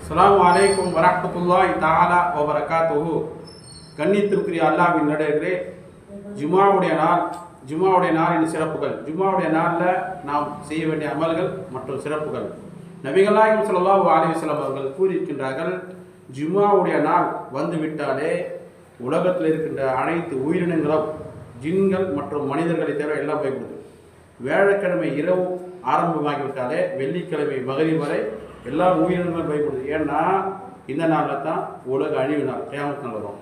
அஸ்ஸலாமு அலைக்கும் வரஹ்மத்துல்லாஹி தஆலா வ பரகாத்துஹு. கண்ணியத்திற்குரிய அல்லாஹ்வின் நல்லடியார்களே, ஜும்ஆவுடைய நாளின் சிறப்புகள், ஜும்ஆவுடைய நாளில் நாம் செய்ய வேண்டிய அமல்கள் மற்றும் சிறப்புகள். நபிகள் நாயகம் ஸல்லல்லாஹு அலைஹி வஸல்லம் அவர்கள் கூறியிருக்கின்றார்கள், ஜும்ஆவுடைய நாள் வந்துவிட்டாலே உலகத்தில் இருக்கின்ற அனைத்து உயிரினங்களும் ஜின்கள் மற்றும் மனிதர்களை தவிர எல்லாம் பயப்படுது. வியாழக்கிழமை இரவு ஆரம்பமாகிவிட்டாலே வெள்ளிக்கிழமை மகரிப் வரை எல்லா உயிரினங்களும் பயப்படுது. ஏன்னா இந்த நாளில் தான் உலக அழிவு நாள், கியாமத் நாள் வரும்.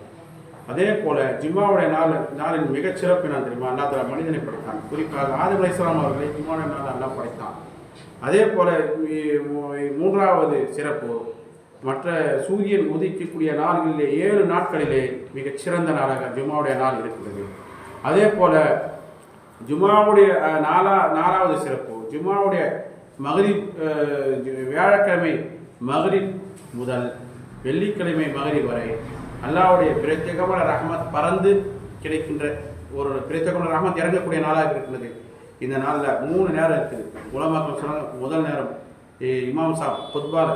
அதே போல் ஜும்ஆவுடைய நாளின் மிகச்சிறப்பு என்ன தெரியுமா? அல்லாஹ் தஆலா மனிதனை படைத்தான். குறிப்பாக ஆதம் அலைஹிஸ்ஸலாம் அவர்களை ஜும்ஆவுடைய நாள் அல்லாஹ் படைத்தான். அதே போல் மூன்றாவது சிறப்பு, மற்ற சூரியன் உதிக்கக்கூடிய நாள்களிலே 7 நாட்களிலே மிகச்சிறந்த நாளாக ஜும்ஆவுடைய நாள் இருக்கிறது. அதே போல் ஜும்ஆவுடைய நாலாவது சிறப்பு, ஜும்ஆவுடைய மகரிப், வியாழக்கிழமை மகரிப் முதல் வெள்ளிக்கிழமை மகரிப் வரை அல்லாஹ்வுடைய பிரத்யேகமான ரஹ்மத் பறந்து கிடைக்கின்ற ஒரு பிரத்யேகமான ரஹ்மத் இறங்கக்கூடிய நாளாக இருக்கிறது. இந்த நாளில் 3 நேரம் இருக்குது. உலமாக்கள் சொன்னாங்க, முதல் நேரம் இமாம் சாப் பொதுபால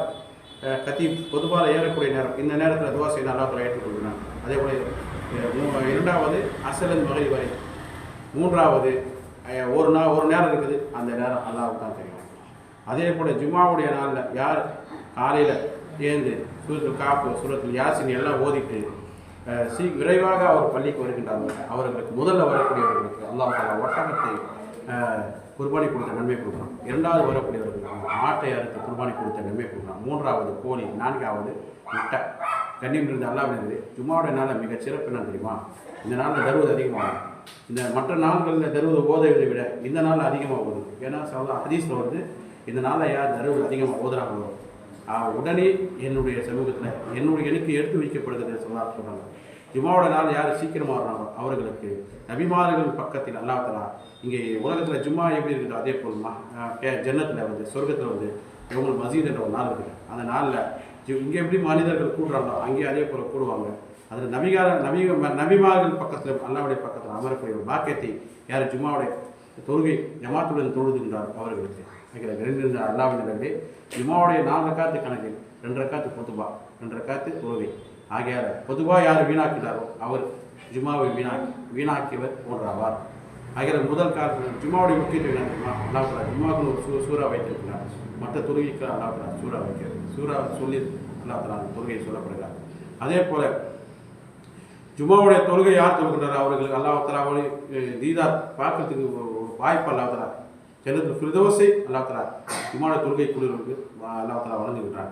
கத்தீப் பொதுபால ஏறக்கூடிய நேரம். இந்த நேரத்தில் துவா செய்து அல்லாஹ் தஆலா ஏற்றுக்கொள்கிறான். அதே போல் இரண்டாவது அசலன் மகரிப் வரை, மூன்றாவது ஒரு நேரம் இருக்குது. அந்த நேரம் அல்லாஹ்வுக்கு தான் தெரியும். அதே போல் ஜும்ஆவுடைய நாளில் யார் காலையில் ஏந்து சூரத்துல் காஃப், சூரத்துல் யாசின் எல்லாம் ஓதிட்டு விரைவாக அவர் பள்ளிக்கு வருகின்றார்கள், அவர்களுக்கு முதல்ல வரக்கூடியவர்களுக்கு அல்லாஹ் தஆலா ஒட்டகத்தை குர்பானி கொடுத்த நன்மை கொடுக்குறான். இரண்டாவது வரக்கூடியவர்களுக்கு ஆட்டை அறுத்து குர்பானி கொடுத்த நன்மை கொடுக்குறான். மூன்றாவது கோழி, நான்காவது முட்டை. கண்ணியம் இருந்து அல்லாஹ்வினது ஜும்ஆவுடைய நாளில் மிக சிறப்பு என்ன தெரியுமா? இந்த நாளில் தருவது அதிகமாகும். இந்த மற்ற நாள்களில் தருவது ஓதுவதை விட இந்த நாளில் அதிகமாக ஓதும். ஏன்னா ஹதீஸில் வருது, இந்த நாளில் யார் தருவது அதிகமாக ஓதுறாங்களோ உடனே என்னுடைய சமூகத்தில் எனக்கு எடுத்து வைக்கப்படுகிறது சொல்கிறாங்க. ஜும்ஆவோட நாள் யார் சீக்கிரமாக வர்றாங்களோ அவர்களுக்கு நபிமார்கள் பக்கத்தில் அல்லாஹ் தஆலா இங்கே உலகத்தில் ஜும்ஆ எப்படி இருக்குதோ அதே போல் ஜன்னத்தில் சொர்க்கத்தில் இவங்க மசீத் என்ற ஒரு நாள் இருக்குது. அந்த நாளில் இங்கே எப்படி மனிதர்கள் கூடுறாங்களோ அங்கேயே அதே போல் கூடுவாங்க. அதில் நபிமார்கள் பக்கத்தில் அல்லாஹ்வுடைய பக்கத்தில் அமரக்கூடிய ஒரு பாக்கியத்தை யார் ஜும்ஆவுடைய தொழுகை ஜமாத்துடன் தொழுதுகின்றார் அவர்களுக்கு ரெண்டு அல்லாஹ்வினர்களே. ஜும்ஆவுடைய 4 ரக்காத்து கணக்கில் 2 ரக்காத்து பொதுபா, 2 ரக்காத்து தொழுகை. ஆகையால் பொதுவாக யார் வீணாக்கிறாரோ அவர் ஜும்ஆவை வீணாக்கியவர் போன்றாவார். ஆகையால் முதல் காலத்தில் ஜும்ஆவுடைய முக்கியத்துவம் என்ன தெரியுமா? அல்லாஹ் தஆலா ஜும்ஆவுக்கு ஒரு சூறா வைத்திருக்கிறார். மற்ற தொழுகைக்கு அல்லாஹ் தஆலா சூறா வைக்கிறது. சூறா சொல்லி அல்லாஹ் தஆலா அந்த தொழுகையை சொல்லப்படுகிறார். அதே போல் ஜும்ஆவுடைய தொழுகை யார் தொழுகின்றார் அவர்களுக்கு அல்லாஹ் தஆலா தீதார் பார்க்கறதுக்கு ஒரு வாய்ப்பு அல்லாஹ் தஆலா ஜன்னத்துல் ஃபிர்தௌஸை அல்லாஹ் தஆலா ஜும்ஆவுடைய தொழுகை குழுவிற்கு அல்லாஹ் தஆலா வழங்குகின்றார்.